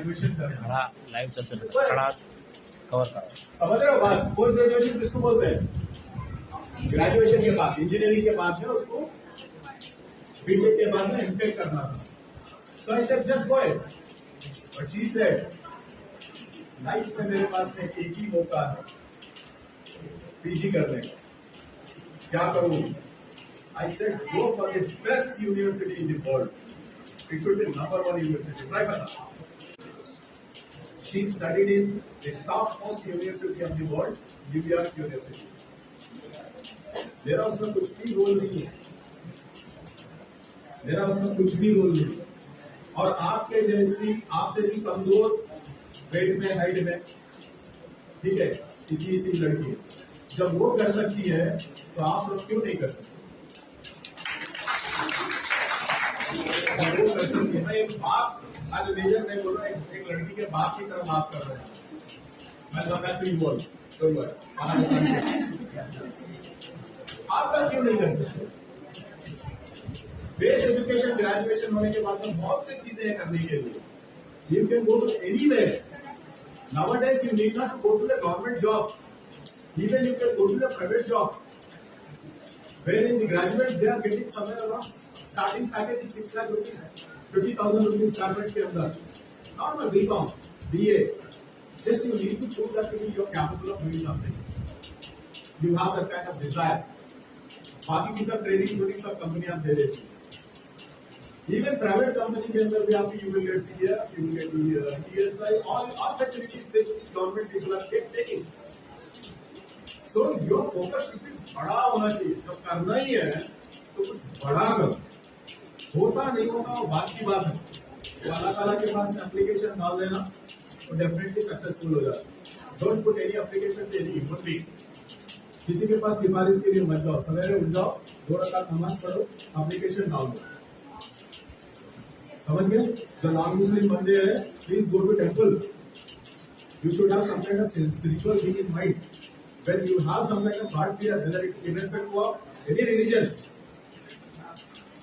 Graduation कर रहा खड़ा लाइव चलते रहता खड़ा कवर करो। समझ रहे हो बात? पोस्ट ग्रेजुएशन किसको बोलते हैं? ग्रेजुएशन के बाद, इंजीनियरिंग के बाद में उसको बीटेक के बाद में एमटेक करना था। So I said just go it, but she said life में मेरे पास में एक ही मौका है पीजी करने का, क्या करूं? I said go for the best university in the world. It should be #1 university. Try kara. She studied in the topmost university of the world, New York University. मेरा उसमें कुछ भी रोल नहीं है, मेरा उसमें कुछ भी रोल नहीं है। और आपके जैसी, आपसे भी कमजोर वेट में, हाइट में, ठीक है, इतनी सी लड़की जब वो कर सकती है तो आप लोग क्यों नहीं कर सकते? मैं एक बाप, आज मेजर मैं बोल रहा हूँ, एक लड़की के बाप की तरह बात कर रहे हैं। मैं आप लोग क्यों नहीं कर सकते? बेस एजुकेशन, ग्रेजुएशन होने के बाद में बहुत सी चीजें हैं करने के लिए। You can go to anywhere. Nowadays you need not go to the government job. Even you can go to the private job. Wherein the graduates they are getting somewhere around starting package is 6 lakh rupees, 50,000 rupees starting के अंदर. Not a BCom, BA. Just you need to prove that you are capable of doing something. You have that kind of desire. बाकी की सब training सब कंपनियां दे देती हैं। Even private company के अंदर भी आपकी you will get PF, you will get ESI, all facilities which government people are taking. So your focus should be बड़ा होना चाहिए। जब करना ही है तो कुछ बड़ा करो। होता नहीं होगा वो बात की बात है। तो अल्लाह ताला के पास में एप्लीकेशन डाल देना तो डेफिनेटली सक्सेसफुल हो जाए। Don't put any application to any human being. किसी के पास सिफारिश के लिए मत जाओ, सवेरे उठ जाओ, 2 रकात नमाज पढ़ो, एप्लीकेशन डाल दो। समझ गए? जो नॉन मुस्लिम बंदे हैं, please go to temple. You should have some kind of spiritual thing in mind. When you have some kind of God fear, whether it in respect of any religion,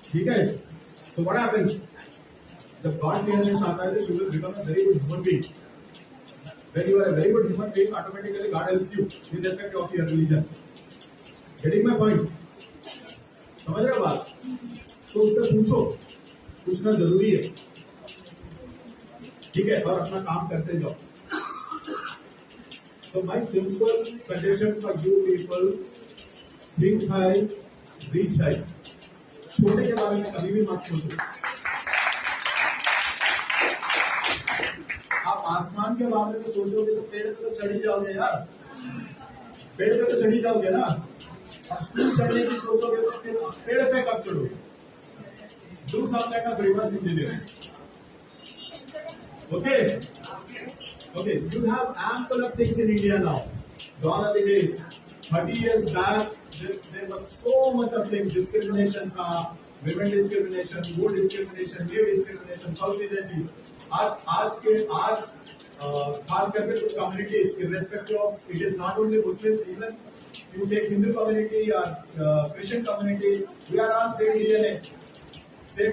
ठीक है? So what happens? जब God fearness आता है, you will become a very good human being. When you are a very good human being, automatically God helps you in respect of your religion. Getting my point? समझ रहे हो बात? So उससे पूछो, पूछना जरूरी है, ठीक है? और अपना काम करते जाओ। So my simple suggestion for you people, think high, reach high. छोटे के बारे में कभी भी मत सोचो। आप आसमान के बारे में सोचोगे तो पेड़ पे तो चढ़ी जाओगे यार, पेड़ पे तो चढ़ी जाओगे ना। अब स्कूल चढ़ने की सोचोगे तो फिर पेड़ पे कब चढ़ोगे? Do some kind of reverse engineering. Okay? Okay, you have ample of things in India now. Gone are the days. 30 years back, there was so much of things. Discrimination, women discrimination, wood discrimination, gay discrimination, सब चीजें थी। आज खास करके कुछ communities, irrespective of, it is not only Muslims, even you take Hindu community or Christian community, we are all same DNA, same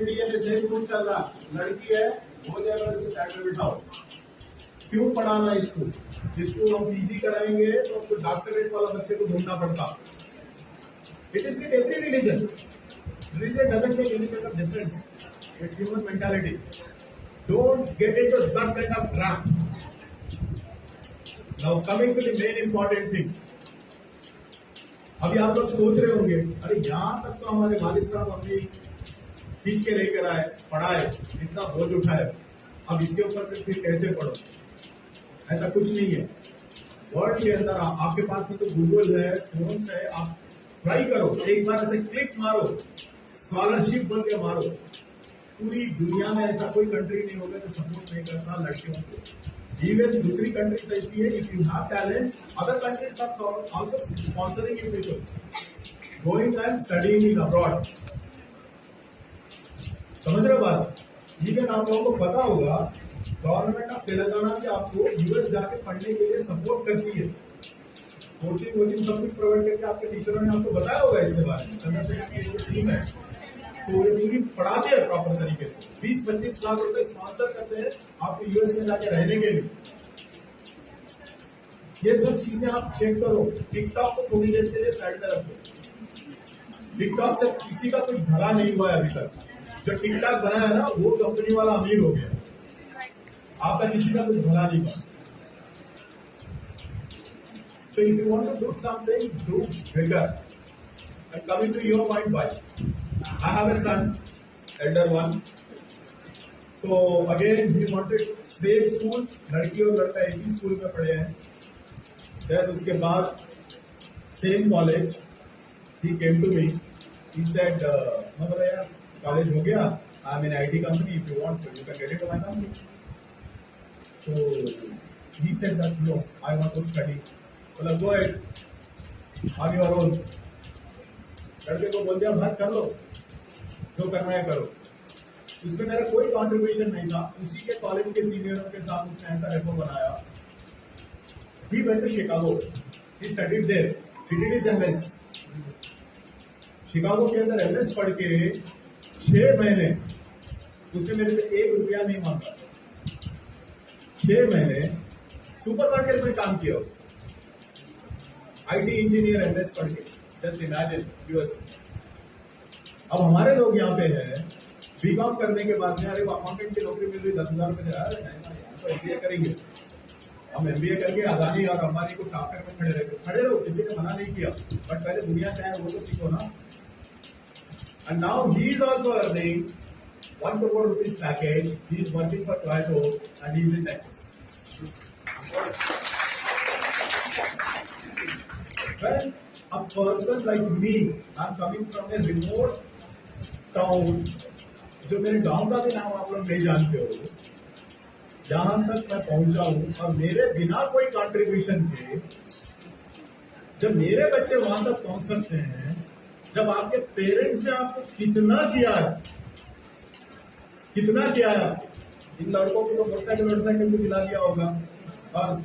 कुछ चल रहा। लड़की है, हो जाएगा उसको साइड में बिठाओ। क्यों पढ़ाना इसको? हम पीजी कराएंगे तो आपको डॉक्टरेट वाला बच्चे को ढूंढना पड़ता। It is with every religion. Religion doesn't make any kind of difference. It's human mentality. Don't get into that kind of trap. Now coming to the main important thing. अभी आप लोग सोच रहे होंगे, अरे यहाँ तक तो हमारे वालिद साहब अपनी खींच के लेकर आए, पढ़ाए, इतना बोझ उठाए, अब इसके ऊपर फिर कैसे पढ़ो? ऐसा कुछ नहीं है। वर्ल्ड के अंदर आपके पास में तो गूगल है, फोन्स है, आप ट्राई करो, एक बार ऐसे क्लिक मारो, स्कॉलरशिप बोल के मारो। पूरी दुनिया में ऐसा कोई कंट्री नहीं होगा जो सपोर्ट नहीं करता लड़कियों को। इवन दूसरी कंट्रीज ऐसी है, if you have talent, other countries are also sponsoring you people going and studying in abroad. समझ रहे हो बात? इवन आप लोगों को पता होगा, गवर्नमेंट ऑफ तेलंगाना की आपको यूएस जाके पढ़ने के लिए सपोर्ट करती है। कोचिंग सब कुछ प्रोवाइड करके आपके टीचरों ने आपको बताया होगा इसके बारे में। चंद्रशेखर की टीम है, सो ये पूरी पढ़ाते हैं प्रॉपर तरीके से, 20-25 लाख रुपए स्पॉन्सर करते हैं आपको यूएस में जाके रहने के लिए। ये सब चीजें आप चेक करो। टिकटॉक को थोड़ी देर के लिए साइड में रखो। टिकटॉक से किसी का कुछ भला नहीं हुआ है अभी तक। जो टिकटॉक बनाया है ना, वो कंपनी वाला अमीर हो गया, आपका किसी का कुछ भला नहीं हुआ। So if you want to do something, do bigger. And coming to your point, why? I have a son, elder one. So again, he wanted same school, लड़की और लड़का एक ही स्कूल में पढ़े हैं। Then उसके बाद same college, he came to me. He said, मतलब यार कॉलेज हो गया, I'm in IT company. If you want to, you can get into my company. So he said that no, I want to study. बोला go ahead, on your own. लड़के को बोल दिया भाई कर लो, जो करना है करो। इसमें मेरा कोई कंट्रीब्यूशन नहीं था। उसी के कॉलेज के सीनियरों के साथ उसने ऐसा रेपो बनाया। He went to Chicago. He studied there. He did his MS. Chicago के अंदर MS पढ़ के 6 महीने उसने मेरे से 1 रुपया नहीं मांगा। 6 महीने सुपरमार्केट में काम किया उसने। IT इंजीनियर MS पढ़ के, जस्ट इमेजिन यूएस। अब हमारे लोग यहाँ पे हैं, बीकॉम करने के बाद में अरे वो अकाउंटेंट की नौकरी मिल रही 10,000 रुपए दे रहा है, तो MBA करेंगे। हम MBA करके अदानी और अंबानी को टाकर में खड़े रहो, किसी ने मना नहीं किया, बट पहले दुनिया क्या है वो तो सीखो ना। And now he is also earning 1 crore rupees package. He is working for Toyota and he is in Texas. When a person like me, I'm coming from a remote town, जो मेरे गांव का भी नाम आप लोग नहीं जानते हो, जहां तक मैं पहुंचा हूं, और मेरे बिना कोई कंट्रीब्यूशन के जब मेरे बच्चे वहां तक पहुंच सकते हैं, जब आपके पेरेंट्स ने आपको कितना किया है, कितना किया है। इन लड़कों को तो मोटरसाइकिल भी दिला दिया होगा, और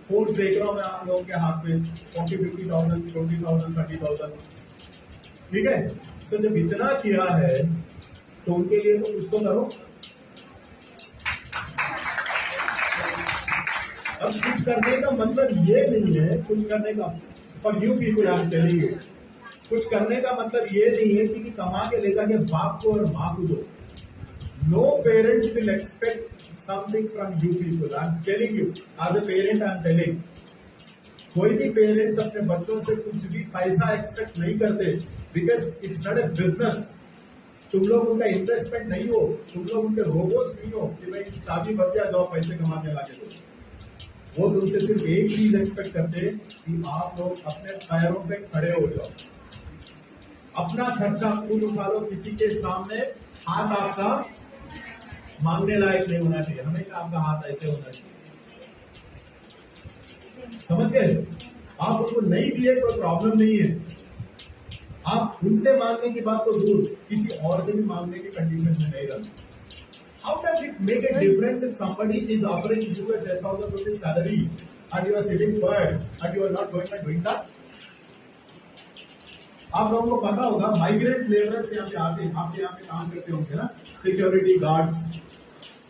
फोर्स देख रहा हूं मैं आप लोगों के हाथ में 40-50,000, 20,000, 30,000, ठीक है। सो जब इतना किया है तो उनके लिए तो कुछ तो करो। अब कुछ करने का मतलब ये नहीं है, कुछ करने का for you people I am telling you, कुछ करने का मतलब ये नहीं है कि कमा के लेकर के बाप को और माँ को दो। No parents will expect something from you people. I'm telling you, as a parent, I'm telling. कोई भी पेरेंट्स अपने बच्चों से कुछ भी पैसा एक्सपेक्ट नहीं करते, because it's not a business. तुम लोग उनका इन्वेस्टमेंट नहीं हो, तुम लोग उनके रोबोट्स नहीं हो कि भाई चाबी भर दिया जाओ पैसे कमा के लाके दो। वो तुमसे सिर्फ एक चीज एक्सपेक्ट करते कि आप लोग अपने पैरों पे खड़े हो जाओ, अपना खर्चा खुद उठा लो, किसी के सामने हाथ आपका मांगने लायक नहीं होना चाहिए, हमेशा आपका हाथ ऐसे होना चाहिए। समझ गए? आप उनको नहीं दिए कोई प्रॉब्लम नहीं है, आप उनसे मांगने की बात तो दूर, किसी और से भी मांगने की कंडीशन में नहीं रहना। How does it make a difference if somebody is offering you a 10,000 rupees salary and you are sitting quiet and you are not going and doing that? आप लोगों को पता होगा माइग्रेंट लेबरर्स यहाँ पे आते हैं, आपके यहाँ पे काम करते होंगे ना, security guards,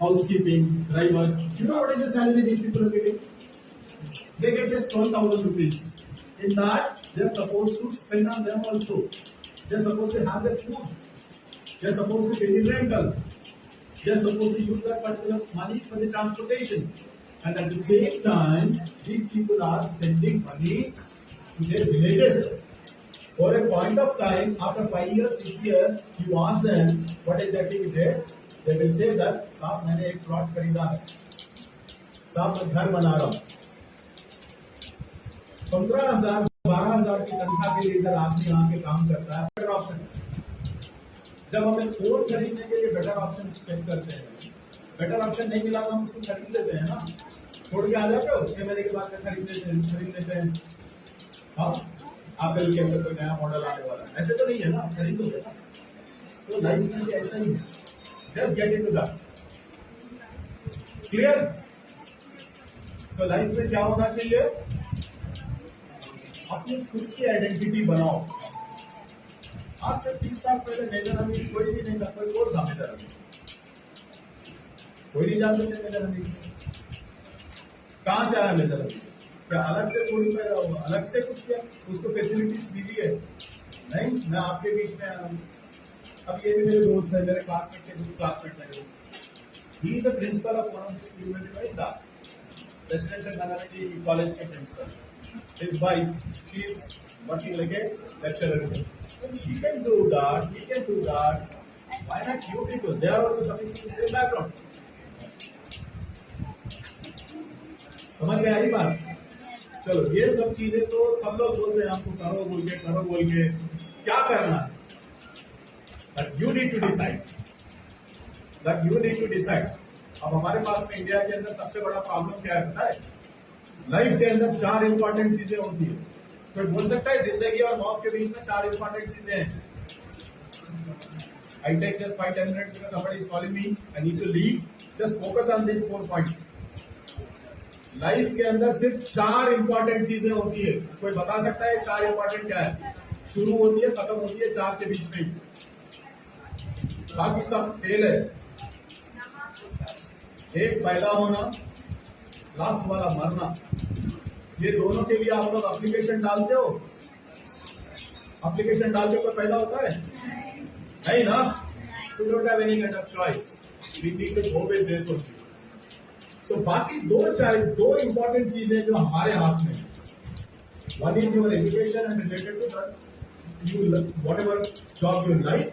housekeeping, drivers. You know what is the salary these people are getting? They get just 12,000 rupees. In that, they are supposed to spend on them also. They are supposed to have their food. They are supposed to pay the rental. They are supposed to use that particular money for the transportation. And at the same time, these people are sending money to their villages. For a point of time, after 5 years, 6 years, you ask them what exactly we did. They will say that, साहब मैंने एक plot खरीदा है, साहब मैं घर बना रहा हूँ। 15,000, 12,000 की तनख्वाह के लिए इधर आदमी यहाँ के काम करता है। बेटर ऑप्शन, जब हमें फोन खरीदने के लिए बेटर ऑप्शन चेक करते हैं, बेटर ऑप्शन नहीं मिला तो हम उसको खरीद लेते हैं ना, छोड़ के आ जाते हो, 6 महीने के बाद में खरीद लेते हैं। हाँ, एप्पल के अंदर कोई नया मॉडल आने वाला है, ऐसे तो नहीं है ना, खरीदोगे ना। सो लाइफ में ऐसा ही है, just get into that. Clear? So life में क्या होना चाहिए? अपनी खुद की आइडेंटिटी बनाओ, आज से 30 साल पहले मेजर अमीर कोई भी नहीं था, कोई और था मेजर अमीर, कोई नहीं जानते थे मेजर अमीर। कहां से आया मेजर अमीर? क्या अलग से कोई पैदा हुआ, अलग से कुछ किया, उसको फैसिलिटीज मिली है? नहीं, मैं आपके बीच में आया हूं। अब ये भी मेरे दोस्त है, मेरे क्लासमेट के क्लासमेट है। He is a principle of one of the school में इन रेसिडेंशियल माइनॉरिटी कॉलेज के principal. His wife, she is working like a lecturer. She can do that, he can do that. Why not you people? They are also coming from the same background. समझ में आई बात? चलो, ये सब चीजें तो सब लोग बोलते हैं आपको करो बोल के क्या करना है? But you need to decide. That you need to decide. अब हमारे पास में इंडिया के अंदर सबसे बड़ा प्रॉब्लम क्या है पता है? लाइफ के अंदर 4 इंपॉर्टेंट चीजें होती है। कोई बोल सकता है जिंदगी और मौत के बीच में 4 इंपॉर्टेंट चीजें हैं? I take just 5-10 minutes because somebody is calling me. I need to leave. Just focus on these 4 points. Life के अंदर सिर्फ 4 इंपॉर्टेंट चीजें होती है। कोई बता सकता है 4 इंपॉर्टेंट क्या है? शुरू होती है, खत्म होती है 4 के बीच में ही, बाकी सब फेल है। एक पैदा होना, लास्ट वाला मरना। ये दोनों के लिए आप लोग एप्लीकेशन डालते हो? एप्लीकेशन डाल के कोई पैदा होता है? नहीं ना। You don't have any kind of choice. We need to go with this only. So बाकी दो इंपॉर्टेंट चीजें जो हमारे हाथ में, one is your education and related to that you whatever job you like,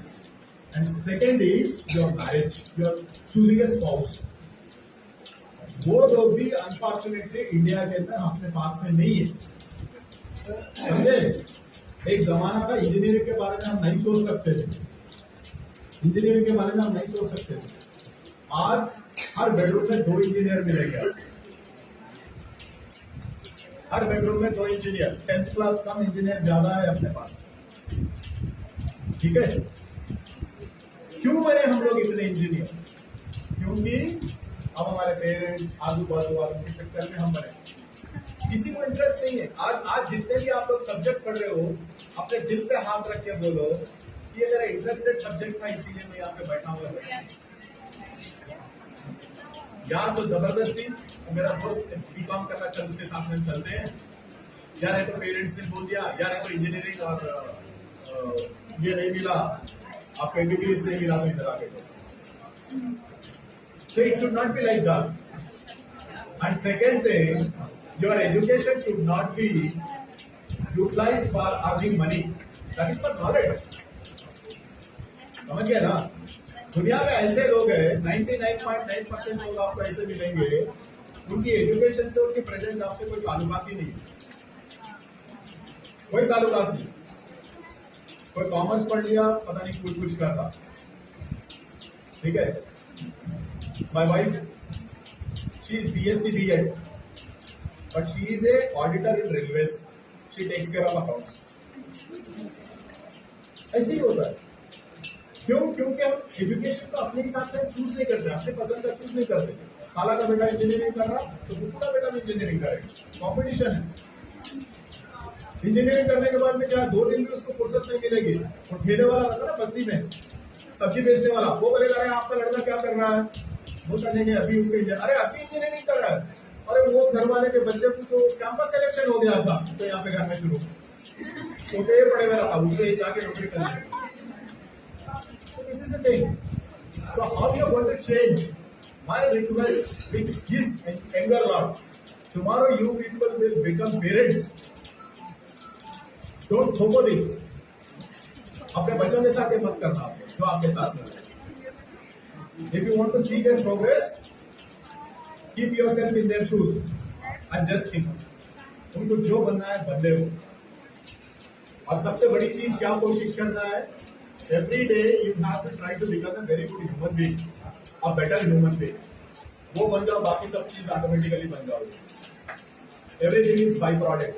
and second is your marriage, your choosing a spouse. वो लोग भी अनफॉर्चुनेटली इंडिया के अंदर अपने पास में नहीं है। समझे? एक जमाना था इंजीनियरिंग के बारे में हम नहीं सोच सकते थे, इंजीनियरिंग के बारे में हम नहीं सोच सकते थे। आज हर बेडरूम में 2 इंजीनियर मिलेंगे, हर बेडरूम में 2 इंजीनियर। 10th क्लास कम, इंजीनियर ज्यादा है अपने पास। ठीक है? क्यों बने हम लोग इतने इंजीनियर? क्योंकि अब हमारे पेरेंट्स, आजू बाजू वालों के चक्कर में हम बने। किसी को इंटरेस्ट नहीं है। आज जितने भी आप लोग सब्जेक्ट पढ़ रहे हो, अपने दिल पे हाथ रख के बोलो कि ये मेरा इंटरेस्टेड सब्जेक्ट था, इसीलिए मैं यहाँ पे बैठा हुआ हूँ। यार तो जबरदस्ती मेरा दोस्त बीकॉम करना चल, उसके साथ में चलते हैं, यार है तो पेरेंट्स ने बोल दिया, यार है तो इंजीनियरिंग और ये नहीं मिला, आपको एमबीबीएस नहीं मिला तो इधर आ गए। So it should not be like that. And second thing, your education should not be utilized for earning money. That is for knowledge. समझ गए ना? दुनिया में ऐसे लोग हैं, 99.9% लोग आपको ऐसे मिलेंगे, उनकी एजुकेशन से, उनकी प्रेजेंट जॉब से कोई ताल्लुकात ही नहीं, कोई ताल्लुकात नहीं। कोई कॉमर्स पढ़ लिया, पता नहीं कुछ कर रहा। ठीक है? My wife, she is BSc B.Ed, but she is a auditor in railways. She takes care of accounts. ऐसे ही होता है। क्यों? क्योंकि हम एजुकेशन को अपने हिसाब से चूज नहीं करते, अपने पसंद का चूज नहीं करते। खाला का बेटा इंजीनियरिंग कर रहा तो बुआ का बेटा भी इंजीनियरिंग करेगा, कॉम्पिटिशन है। इंजीनियरिंग करने के बाद में क्या 2 दिन भी उसको फुर्सत नहीं मिलेगी। और ठेले वाला रहता ना बस्ती में, सब्जी बेचने वाला, वो बोलेगा अरे आपका लड़का क्या कर रहा है? वो नहीं, अभी उसके अरे अभी इंजीनियरिंग कर रहा है। अरे वो घर वाले के बच्चे को तो कैंपस सिलेक्शन हो गया था, तो यहाँ पे घर में शुरू सोते ही पड़े मेरा था, उसके जाके नौकरी करने। So this is the thing. So how you are going to change? My request with his anger lot. Tomorrow you people will become parents. Don't throw this. अपने बच्चों के साथ मत करना, जो आपके साथ में। If you want to see their progress, keep yourself in their shoes and just think. उनको जो बनना है बनने हो। और सबसे बड़ी चीज क्या कोशिश करना है? Every day you have to try to become a very good human being, a better human being. वो बन जाओ, बाकी सब चीज ऑटोमेटिकली बन जाओगे। Everything is by product.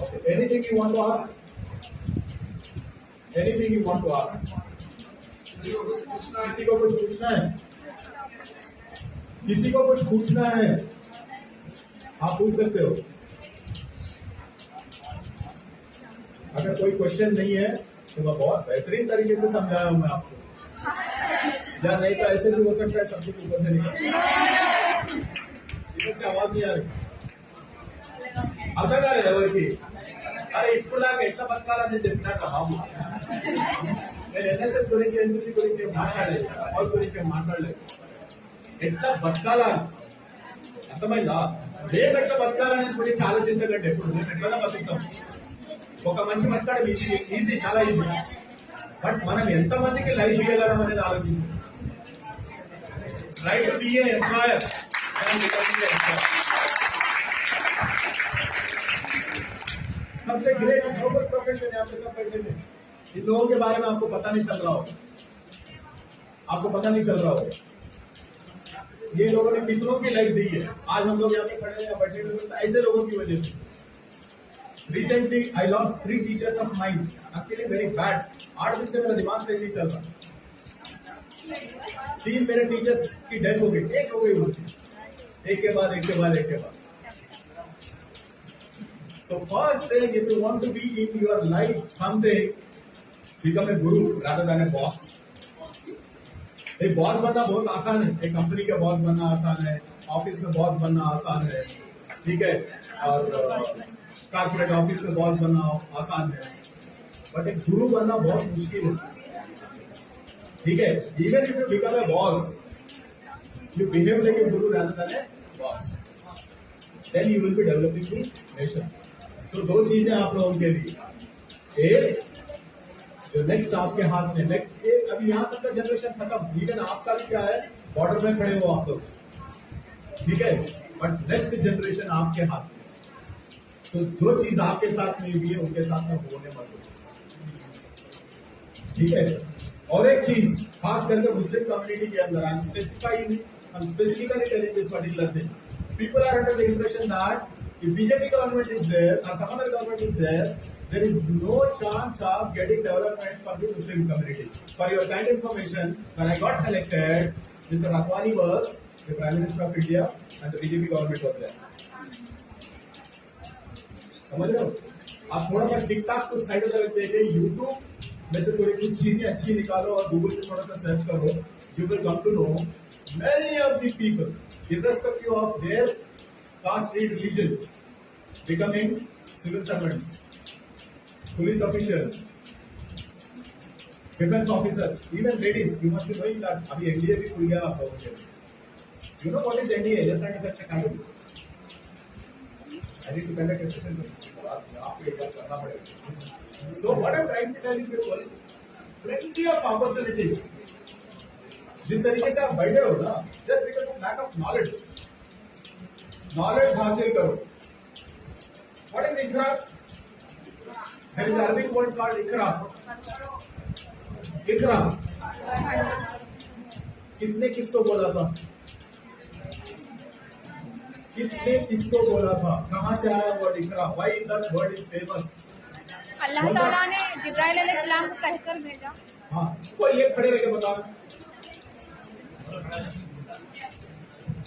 Okay. Anything you want to ask? Anything you want to ask? किसी को कुछ पूछना है? किसी को कुछ पूछना है? आप पूछ सकते हो। अगर कोई क्वेश्चन नहीं है तो मैं बहुत बेहतरीन तरीके से समझाया हूं मैं आपको, या नहीं तो ऐसे भी हो सकता है सब कुछ ऊपर से निकल से आवाज नहीं आ रही అర్థం కాలేదు ఎవరికి అరే ఇప్పుడు దాకా ఎట్లా బతకాలని చెప్పినాక బాబు నేను ఎన్ఎస్ఎస్ గురించి ఎన్సీసీ గురించి మాట్లాడలేదు ఆల్ గురించి మాట్లాడలేదు ఎట్లా బతకాలని అర్థమైందా మేము ఎట్లా బతకాలని గురించి ఆలోచించకండి ఎప్పుడు మేము ఎట్లా బతుకుతాం ఒక మంచి బతకడం ఈజీ చాలా ఈజీ బట్ మనం ఎంతమందికి లైఫ్ ఇవ్వగలం అనేది ఆలోచించాం try to be A employer सबसे ग्रेट नोबल प्रोफेशन यहाँ पे सब बैठे थे इन लोगों के बारे में आपको पता नहीं चल रहा हो आपको पता नहीं चल रहा हो ये लोगों ने कितनों की लाइफ दी है आज हम लोग यहाँ पे खड़े हैं बैठे हुए तो ऐसे लोगों की वजह से recently I lost 3 teachers of mind I am feeling very bad 8 दिन से मेरा दिमाग सही नहीं चल रहा 3 मेरे टीचर्स की डेथ हो गई एक हो गई उनकी एक के बाद एक के बाद एक के बाद So first thing, if you want to be in your life someday, become a guru rather than a boss. एक बॉस बनना बहुत आसान है, एक कंपनी का बॉस बनना आसान है, ऑफिस में बॉस बनना आसान है, ठीक है, और कॉर्पोरेट ऑफिस में बॉस बनना आसान है, बट एक गुरु बनना बहुत मुश्किल है, ठीक है. Even if you become a boss, you behave like a guru rather than a boss, then you will be developing the nation. तो 2 चीजें आप लोगों के लिए, एक जो नेक्स्ट आपके हाथ में, अभी यहाँ तक का जनरेशन खत्म, इवन आपका भी क्या है बॉर्डर में खड़े हो आप लोग, ठीक है, बट नेक्स्ट जनरेशन आपके हाथ में. तो जो चीज आपके साथ में हुई है उनके साथ में होने मत दो, ठीक है. और एक चीज खास करके मुस्लिम कम्युनिटी के अंदर हम specifically telling this particular thing. People are under the impression that if BJP government is there or some other government is there is no chance of getting development for the Muslim community. For your kind information, when I got selected, Mr. Advani was the Prime Minister of India and the BJP government was there. समझ रहे हो? आप थोड़ा सा TikTok को side में रख देके यूट्यूब में से कोई कुछ चीजें अच्छी निकालो और गूगल पे थोड़ा सा सर्च करो, you will come to know many of the people, irrespective of their caste, creed, religion, becoming civil servants, police officials, defense officers, even ladies. You must be knowing that अभी NDA भी खुल गया आप लोगों के. You know what is NDA? National Defense Academy. I need to conduct a session. आपको एक बार करना पड़ेगा. So what I'm trying to tell you people, plenty of opportunities. जिस तरीके से आप बैठे हो ना, just because of lack of knowledge हासिल करो. What is Iqra? There is Arabic word called इकरा. इकरा किसने किसको बोला था? किसने किसको बोला था? कहाँ से आया वर्ड इकरा? Why that word is famous? Allah ताला ने जिब्राइल अलैहिस्सलाम को कहकर भेजा. हाँ, कोई एक खड़े रह के बता.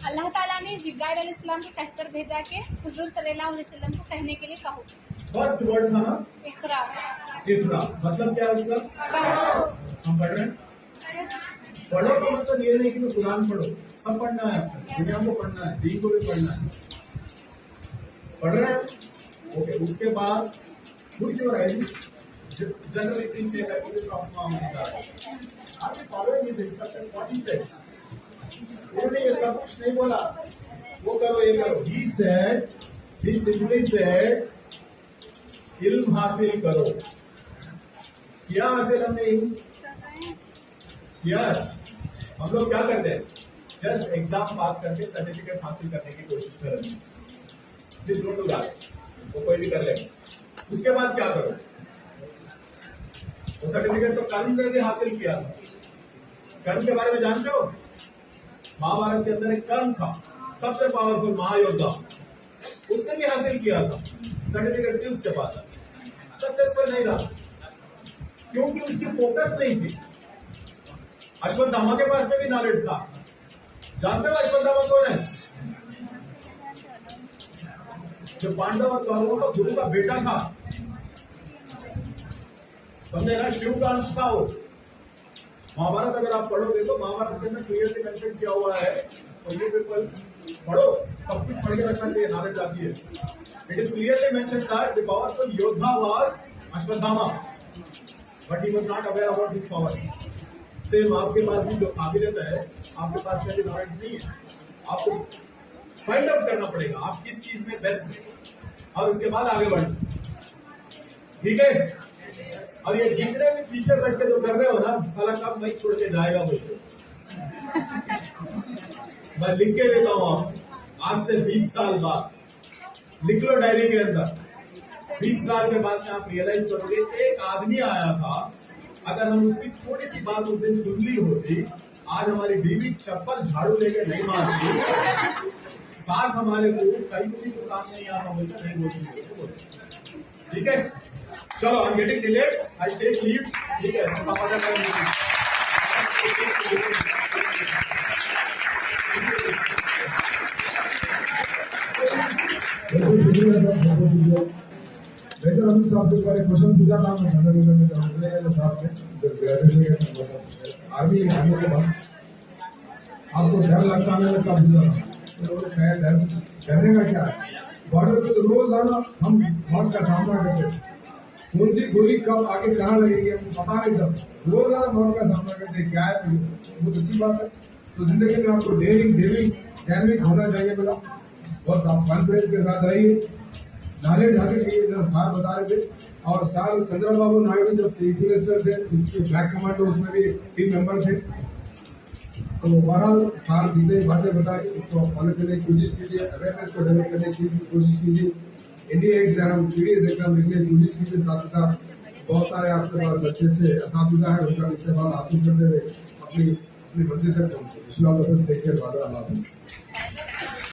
अल्लाह ताला ने जिब्राइल अलैहिस्सलाम को कहकर भेजा के हुजूर सल्लल्लाहु अलैहि वसल्लम को कहने के लिए कहो. फर्स्ट वर्ड था ना इकरा. इकरा मतलब क्या है उसका? हम पढ़ रहे हैं. पढ़ो तो मतलब ये नहीं कि मैं कुरान पढ़ो, सब पढ़ना है, दुनिया को पढ़ना है, दीन को भी पढ़ना है. पढ़ रहे हैं? ओके. उसके बाद दूसरी बार आएगी जनरल थिंग्स से है कि प्रॉब्लम होता है. आपने following this instructions what he said. उन्होंने ये सब कुछ नहीं बोला, वो करो ये करो. He simply said, इल्म हासिल करो. क्या हासिल हमने इल्म किया? हम लोग क्या करते हैं? जस्ट एग्जाम पास करके सर्टिफिकेट हासिल करने की कोशिश कर रहे हैं. Please don't do that. वो कोई भी कर लेगा. उसके बाद क्या करो? वो सर्टिफिकेट तो कर्म ने भी हासिल किया था. कर्म के बारे में जानते हो? महाभारत के अंदर एक कर्ण था, सबसे पावरफुल महायोद्धा, उसने भी हासिल किया था. सर्टिफिकेट थी उसके पास, सक्सेसफुल नहीं रहा क्योंकि उसकी फोकस नहीं थी. अश्वत्थामा के पास में भी नॉलेज था. जानते हो अश्वत्थामा कौन है? जो पांडव और कौरवों का गुरु का बेटा था. समझे ना, शिव का अंश था वो। महाभारत अगर आप पढ़ोगे तो महाभारत के अंदर क्लियरली मेंशन किया हुआ है, तो ये पेपर पढ़ो, सब कुछ पढ़ के रखना चाहिए, नॉलेज आती है। It is clearly mention that the powerful योद्धा was Ashwatthama, but he was not aware about his powers. Same आपके पास भी जो काबिलियत है, आपके पास में भी नॉलेज नहीं है, आपको फाइंड आउट करना पड़ेगा आप किस चीज में बेस्ट है, और उसके बाद आगे बढ़ना, ठीक है। और ये जितने भी पीछे बैठ के जो कर रहे हो ना, साला कब नहीं छोड़ के जाएगा बोलते, मैं लिख के देता हूं आप, आज से 20 साल बाद लिख लो डायरी के अंदर, 20 साल के बाद में आप रियलाइज करोगे एक आदमी आया था, अगर हम उसकी थोड़ी सी बात उस दिन सुन ली होती, आज हमारी बीवी चप्पल झाड़ू लेके नहीं मारती, सास हमारे को कहीं भी तो काम नहीं आता बोलते नहीं बोलती, ठीक है। चलो, I am getting delayed, I take leave, ठीक है। समाधान वैसे अमित साहब के बारे क्वेश्चन पूछा था मैं साहब से ग्रेजुएशन आर्मी के बाद आपको डर लगता है, मैं कब पूछा डरने का क्या है, बॉर्डर पे तो रोजाना हम मौत का सामना करते हैं, कौन सी गोली कब आगे कहाँ लगेगी हम पता नहीं चलता, रोजाना मौत का सामना करते हैं, क्या है बहुत अच्छी बात है। तो जिंदगी में आपको डेयरिंग होना चाहिए बेटा, बहुत आप कॉन्फिडेंस के साथ रहिए, नॉलेज हासिल कीजिए, जैसा सार बता रहे थे। और सार चंद्रबाबू नायडू जब चीफ मिनिस्टर थे, उसके ब्लैक कमांडो उसमें भी टीम मेंबर थे, तो बहरहाल सार जितने बातें बताई उसको फॉलो करने की कोशिश कीजिए, अवेयरनेस को डेवलप करने की कोशिश कीजिए, इंडिया एग्जाम सीडीएस एग्जाम लिखने की कोशिश कीजिए, साथ ही साथ बहुत सारे आपके पास अच्छे अच्छे असातिज़ा है, उनका इस्तेमाल हासिल करते हुए अपनी मंजिल तक पहुंचे।